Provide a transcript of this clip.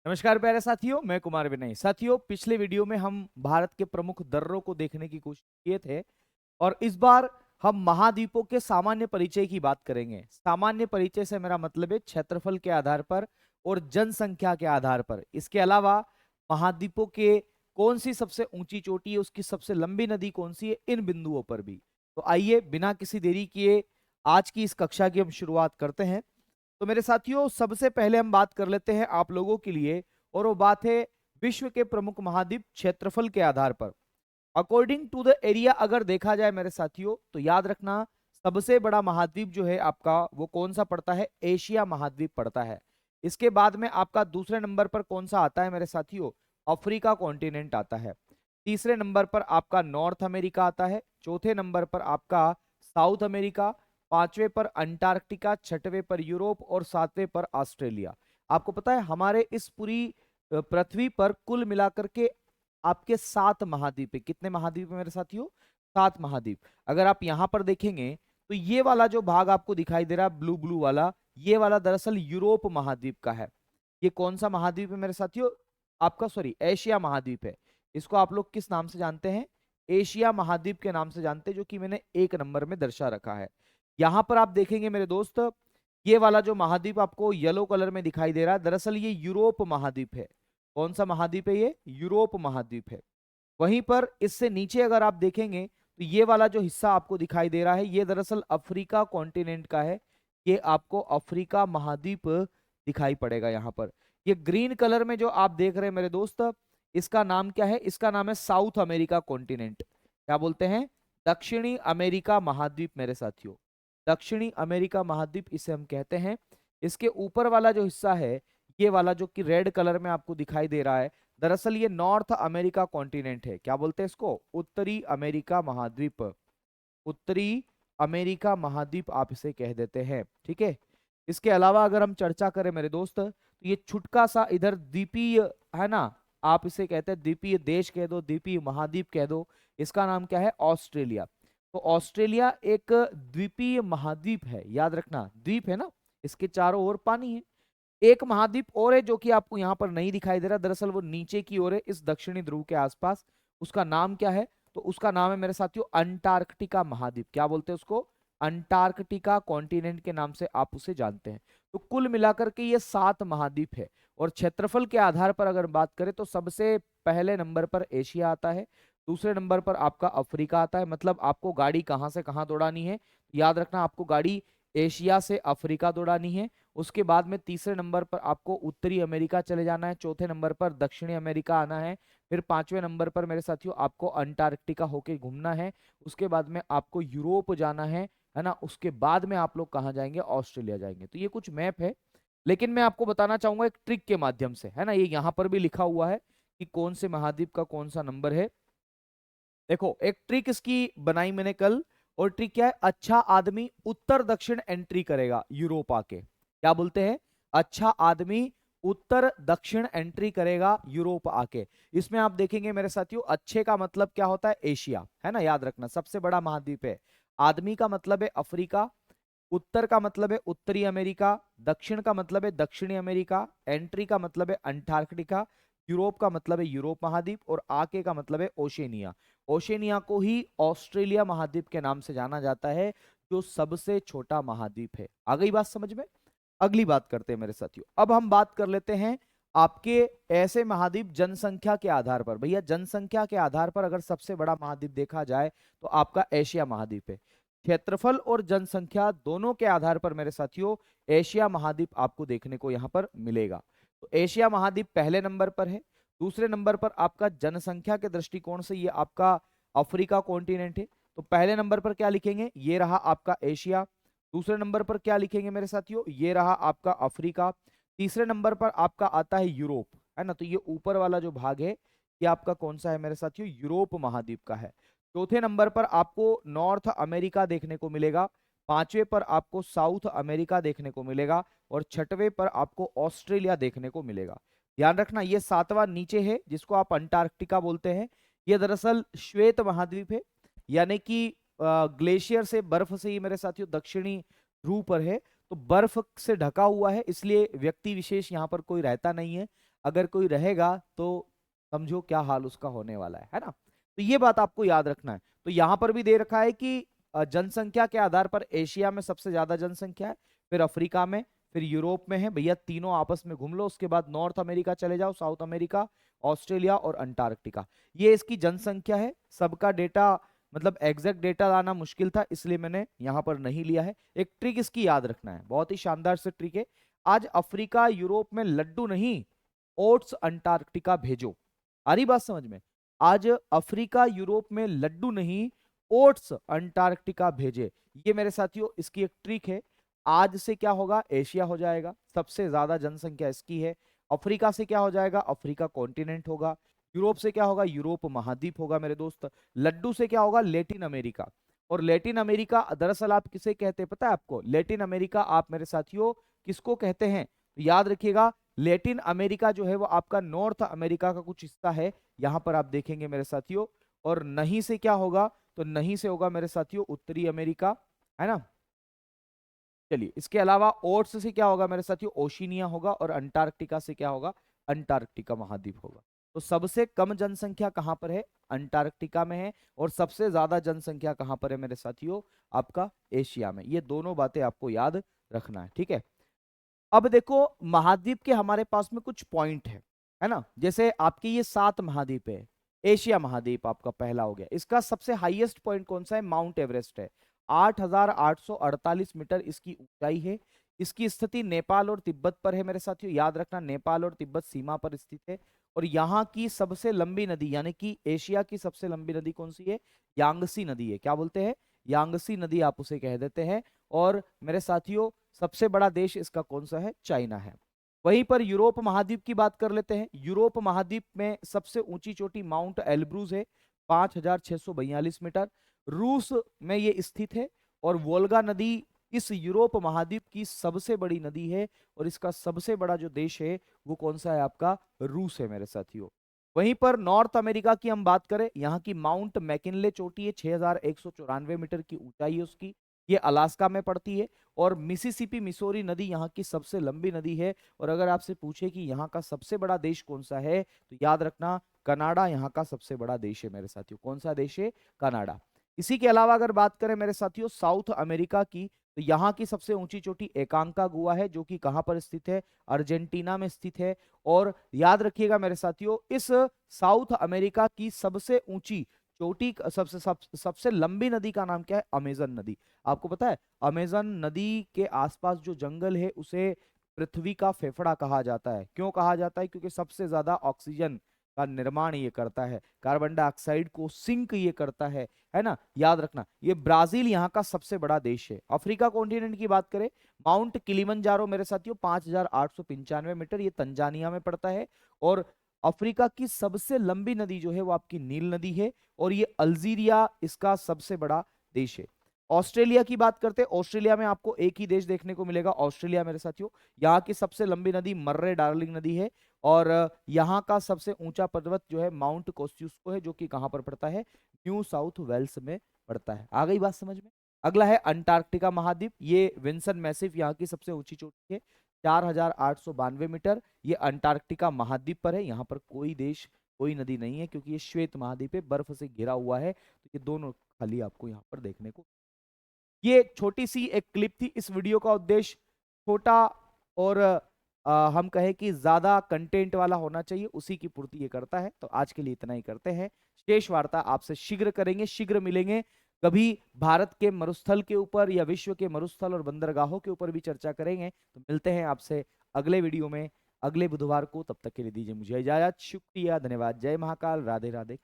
नमस्कार प्यारे साथियों, मैं कुमार विनय। साथियों, पिछले वीडियो में हम भारत के प्रमुख दर्रों को देखने की कोशिश किए थे और इस बार हम महाद्वीपों के सामान्य परिचय की बात करेंगे। सामान्य परिचय से मेरा मतलब है क्षेत्रफल के आधार पर और जनसंख्या के आधार पर। इसके अलावा महाद्वीपों के कौन सी सबसे ऊंची चोटी है, उसकी सबसे लंबी नदी कौन सी है, इन बिंदुओं पर भी। तो आइए बिना किसी देरी किए आज की इस कक्षा की हम शुरुआत करते हैं। तो मेरे साथियों, सबसे पहले हम बात कर लेते हैं आप लोगों के लिए, और वो बात है विश्व के प्रमुख महाद्वीप क्षेत्रफल के आधार पर। अकॉर्डिंग टू द एरिया अगर देखा जाए मेरे साथियों, तो याद रखना सबसे बड़ा महाद्वीप जो है आपका वो कौन सा पड़ता है, एशिया महाद्वीप पड़ता है। इसके बाद में आपका दूसरे नंबर पर कौन सा आता है मेरे साथियों, अफ्रीका कॉन्टिनेंट आता है। तीसरे नंबर पर आपका नॉर्थ अमेरिका आता है। चौथे नंबर पर आपका साउथ अमेरिका। पांचवें पर अंटार्कटिका, छठवें पर यूरोप और सातवें पर ऑस्ट्रेलिया। आपको पता है हमारे इस पूरी पृथ्वी पर कुल मिलाकर के आपके 7 महाद्वीप है। कितने महाद्वीप है मेरे साथियों, 7 महाद्वीप। अगर आप यहां पर देखेंगे तो ये वाला जो भाग आपको दिखाई दे रहा है ब्लू ब्लू वाला, ये वाला दरअसल यूरोप महाद्वीप का है। ये कौन सा महाद्वीप है मेरे साथियों, आपका सॉरी एशिया महाद्वीप है। इसको आप लोग किस नाम से जानते हैं, एशिया महाद्वीप के नाम से जानते हैं, जो कि मैंने 1 नंबर में दर्शा रखा है। यहां पर आप देखेंगे मेरे दोस्त, ये वाला जो महाद्वीप आपको येलो कलर में दिखाई दे रहा है, दरअसल ये यूरोप महाद्वीप है। कौन सा महाद्वीप है ये, यूरोप महाद्वीप है। वहीं पर इससे नीचे अगर आप देखेंगे तो ये वाला जो हिस्सा आपको दिखाई दे रहा है, ये दरअसल अफ्रीका कॉन्टिनेंट का है। ये आपको अफ्रीका महाद्वीप दिखाई पड़ेगा यहाँ पर। ये ग्रीन कलर में जो आप देख रहे हैं मेरे दोस्त, इसका नाम क्या है, इसका नाम है साउथ अमेरिका कॉन्टिनेंट। क्या बोलते हैं, दक्षिणी अमेरिका महाद्वीप मेरे साथियों। दक्षिणी अमेरिका महाद्वीप इसे हम कहते हैं। इसके ऊपर वाला जो हिस्सा है, ये वाला जो कि रेड कलर में आपको दिखाई दे रहा है, दरअसल ये नॉर्थ अमेरिका कॉन्टिनेंट है। क्या बोलते हैं इसको, उत्तरी अमेरिका महाद्वीप। उत्तरी अमेरिका महाद्वीप आप इसे कह देते हैं, ठीक है। इसके अलावा अगर हम चर्चा करें मेरे दोस्त, तो ये छुटका सा इधर द्वीपीय है ना, आप इसे कहते हैं द्वीपीय देश कह दो, द्वीपीय महाद्वीप कह दो। इसका नाम क्या है, ऑस्ट्रेलिया। तो ऑस्ट्रेलिया एक द्वीपीय महाद्वीप है, याद रखना द्वीप है ना, इसके चारों ओर पानी है। एक महाद्वीप और है जो कि आपको यहाँ पर नहीं दिखाई दे रहा, दरअसल वो नीचे की ओर है इस दक्षिणी ध्रुव के आसपास। उसका नाम क्या है, तो उसका नाम है मेरे साथियों अंटार्कटिका महाद्वीप। क्या बोलते हैं उसको, अंटार्कटिका कॉन्टिनेंट के नाम से आप उसे जानते हैं। तो कुल मिलाकर के ये 7 महाद्वीप है। और क्षेत्रफल के आधार पर अगर बात करें तो सबसे पहले नंबर पर एशिया आता है। दूसरे नंबर पर आपका अफ्रीका आता है। मतलब आपको गाड़ी कहाँ से कहाँ दौड़ानी है, याद रखना आपको गाड़ी एशिया से अफ्रीका दौड़ानी है। उसके बाद में तीसरे नंबर पर आपको उत्तरी अमेरिका चले जाना है। चौथे नंबर पर दक्षिणी अमेरिका आना है। फिर पांचवें नंबर पर मेरे साथियों आपको अंटार्कटिका होके घूमना है। उसके बाद में आपको यूरोप जाना है ना। उसके बाद में आप लोग कहाँ जाएंगे, ऑस्ट्रेलिया जाएंगे। तो ये कुछ मैप है, लेकिन मैं आपको बताना चाहूंगा एक ट्रिक के माध्यम से, है ना। ये यहाँ पर भी लिखा हुआ है कि कौन से महाद्वीप का कौन सा नंबर है। देखो एक ट्रिक इसकी बनाई मैंने कल, और ट्रिक क्या है, अच्छा आदमी उत्तर दक्षिण एंट्री करेगा यूरोप आके। क्या बोलते हैं, अच्छा आदमी उत्तर दक्षिण एंट्री करेगा यूरोप आके। इसमें आप देखेंगे मेरे साथियों, अच्छे का मतलब क्या होता है, एशिया, है ना, याद रखना सबसे बड़ा महाद्वीप है। आदमी का मतलब है अफ्रीका, उत्तर का मतलब है उत्तरी अमेरिका, दक्षिण का मतलब है दक्षिणी अमेरिका, एंट्री का मतलब है अंटार्कटिका, यूरोप का मतलब है यूरोप महाद्वीप, और आके का मतलब है ओशेनिया। ओशेनिया को ही ऑस्ट्रेलिया महाद्वीप के नाम से जाना जाता है, जो सबसे छोटा महाद्वीप है। आ गई बात समझ में। अगली बात करते हैं मेरे साथियों, अब हम बात कर लेते हैं आपके ऐसे महाद्वीप जनसंख्या के आधार पर। भैया जनसंख्या के आधार पर अगर सबसे बड़ा महाद्वीप देखा जाए तो आपका एशिया महाद्वीप है। क्षेत्रफल और जनसंख्या दोनों के आधार पर मेरे साथियों एशिया महाद्वीप आपको देखने को यहां पर मिलेगा। तो एशिया महाद्वीप पहले नंबर पर है। दूसरे नंबर पर आपका जनसंख्या के दृष्टिकोण से ये आपका अफ्रीका कॉन्टिनेंट है। तो पहले नंबर पर क्या लिखेंगे, ये रहा आपका एशिया। दूसरे नंबर पर क्या लिखेंगे मेरे साथियों, ये रहा आपका अफ्रीका। तीसरे नंबर पर आपका आता है यूरोप, है ना। तो ये ऊपर वाला जो भाग है ये आपका कौन सा है मेरे साथियों, यूरोप महाद्वीप का है। चौथे नंबर पर आपको नॉर्थ अमेरिका देखने को मिलेगा। पांचवे पर आपको साउथ अमेरिका देखने को मिलेगा। और छठवें पर आपको ऑस्ट्रेलिया देखने को मिलेगा। ध्यान रखना ये सातवां नीचे है जिसको आप अंटार्कटिका बोलते हैं, ये दरअसल श्वेत महाद्वीप है, यानी कि ग्लेशियर से, बर्फ से ही मेरे साथियों दक्षिणी ध्रुव पर है। तो बर्फ से ढका हुआ है, इसलिए व्यक्ति विशेष यहाँ पर कोई रहता नहीं है। अगर कोई रहेगा तो समझो क्या हाल उसका होने वाला है ना। तो ये बात आपको याद रखना है। तो यहां पर भी दे रखा है कि जनसंख्या के आधार पर एशिया में सबसे ज्यादा जनसंख्या है, फिर अफ्रीका में, फिर यूरोप में है। भैया तीनों आपस में घूम लो, उसके बाद नॉर्थ अमेरिका चले जाओ, साउथ अमेरिका, ऑस्ट्रेलिया और अंटार्कटिका। ये इसकी जनसंख्या है। सबका डेटा मतलब एग्जैक्ट डेटा लाना मुश्किल था, इसलिए मैंने यहां पर नहीं लिया है। एक ट्रिक इसकी याद रखना है, बहुत ही शानदार से ट्रिक है। आज अफ्रीका यूरोप में लड्डू नहीं, ओट्स अंटार्कटिका भेजो। आ रही बात समझ में? आज अफ्रीका यूरोप में लड्डू नहीं, ओट्स अंटार्कटिका भेजे। ये मेरे साथियों इसकी एक ट्रिक है। आज से क्या होगा, एशिया हो जाएगा, सबसे ज्यादा जनसंख्या इसकी है। अफ्रीका से क्या हो जाएगा, अफ्रीका कॉन्टिनेंट होगा। यूरोप से क्या होगा, यूरोप महाद्वीप होगा मेरे दोस्त। लड्डू से क्या होगा, लेटिन अमेरिका। और लेटिन अमेरिका दरअसल आप किसे कहते हैं पता है आपको? लेटिन अमेरिका आप मेरे साथियों किसको कहते हैं? तो याद रखिएगा, लेटिन अमेरिका जो है वो आपका नॉर्थ अमेरिका का कुछ हिस्सा है, यहां पर आप देखेंगे मेरे साथियों। और नहीं से क्या होगा, तो नहीं से होगा मेरे साथियों उत्तरी अमेरिका, है ना। चलिए, इसके अलावा ओट्स से क्या होगा मेरे साथियों, ओशिनिया होगा। और अंटार्कटिका से क्या होगा, अंटार्कटिका महाद्वीप होगा। तो सबसे कम जनसंख्या कहां पर है, अंटार्कटिका में है। और सबसे ज्यादा जनसंख्या कहां पर है मेरे साथियों, आपका एशिया में। ये दोनों बातें आपको याद रखना है, ठीक है। अब देखो, महाद्वीप के हमारे पास में कुछ पॉइंट है ना। जैसे आपके ये 7 महाद्वीप है, एशिया महाद्वीप आपका पहला हो गया। इसका सबसे हाईएस्ट पॉइंट कौन सा है, माउंट एवरेस्ट है। 8,848 मीटर इसकी ऊंचाई है। इसकी स्थिति नेपाल और तिब्बत पर है मेरे साथियों, याद रखना, नेपाल और तिब्बत सीमा पर स्थित है। और यहाँ की सबसे लंबी नदी, यानी कि एशिया की सबसे लंबी नदी कौन सी है, यांगसी नदी है। क्या बोलते हैं, यांगसी नदी आप उसे कह देते हैं। और मेरे साथियों सबसे बड़ा देश इसका कौन सा है, चाइना है। वहीं पर यूरोप महाद्वीप की बात कर लेते हैं। यूरोप महाद्वीप में सबसे ऊंची चोटी माउंट एल्ब्रूज है, 5,642 मीटर, रूस में ये स्थित है। और वोल्गा नदी इस यूरोप महाद्वीप की सबसे बड़ी नदी है। और इसका सबसे बड़ा जो देश है वो कौन सा है, आपका रूस है मेरे साथियों। वहीं पर नॉर्थ अमेरिका की हम बात करें, यहाँ की माउंट मैकिनले चोटी है, 6,194 मीटर की ऊंचाई है उसकी, ये अलास्का में पड़ती है। और मिसिसिपी मिसौरी नदी यहाँ की सबसे लंबी नदी है। और अगर आपसे पूछे कि यहाँ का सबसे बड़ा देश कौन सा है, तो याद रखना, कनाडा यहाँ का सबसे बड़ा देश है मेरे साथियों। कौन सा देश है, कनाडा। इसी के अलावा अगर बात करें मेरे साथियों साउथ अमेरिका की, तो यहाँ की सबसे ऊंची चोटी एकांका गुआ है, जो कि कहाँ पर स्थित है, अर्जेंटीना में स्थित है। और याद रखिएगा मेरे साथियों, इस साउथ अमेरिका की सबसे ऊंची चोटी, सबसे लंबी नदी का नाम क्या है, अमेजन नदी। आपको पता है, अमेजन नदी के आसपास जो जंगल है उसे पृथ्वी का फेफड़ा कहा जाता है। क्यों कहा जाता है, क्योंकि सबसे ज्यादा ऑक्सीजन का निर्माण ये करता है, कार्बन डाइऑक्साइड को सिंक ये करता है ना। याद रखना, ये ब्राजील यहाँ का सबसे बड़ा देश है। अफ्रीका कॉन्टिनेंट की बात करें, माउंट किलिमंजारो मेरे साथियों 5,895 मीटर, ये तंजानिया में पड़ता है। और अफ्रीका की सबसे लंबी नदी जो है वो आपकी नील नदी है। और ये अल्जीरिया इसका सबसे बड़ा देश है। ऑस्ट्रेलिया की बात करते हैं, ऑस्ट्रेलिया में आपको एक ही देश देखने को मिलेगा, ऑस्ट्रेलिया मेरे साथियों। यहाँ की सबसे लंबी नदी मर्रे डार्लिंग नदी है। और यहाँ का सबसे ऊंचा पर्वत जो है माउंट कोस्टियुस्को है, जो कि कहां पर पड़ता है, न्यू साउथ वेल्स में पड़ता है। आ गई बात समझ में? अगला है अंटार्कटिका महाद्वीप। ये विंसन मैसिव यहाँ की सबसे ऊंची चोटी है, 4,892 मीटर। ये अंटार्कटिका महाद्वीप पर है, यहाँ पर कोई देश, कोई नदी नहीं है, क्योंकि ये श्वेत महाद्वीप है, बर्फ से घिरा हुआ है। तो ये दोनों खाली आपको यहाँ पर देखने को। ये छोटी सी एक क्लिप थी। इस वीडियो का उद्देश्य छोटा और हम कहें कि ज्यादा कंटेंट वाला होना चाहिए, उसी की पूर्ति ये करता है। तो आज के लिए इतना ही करते हैं। शेष वार्ता आपसे शीघ्र करेंगे, शीघ्र मिलेंगे। कभी भारत के मरुस्थल के ऊपर या विश्व के मरुस्थल और बंदरगाहों के ऊपर भी चर्चा करेंगे। तो मिलते हैं आपसे अगले वीडियो में अगले बुधवार को। तब तक के लिए दीजिए मुझे इजाजत। शुक्रिया, धन्यवाद। जय महाकाल, राधे राधे।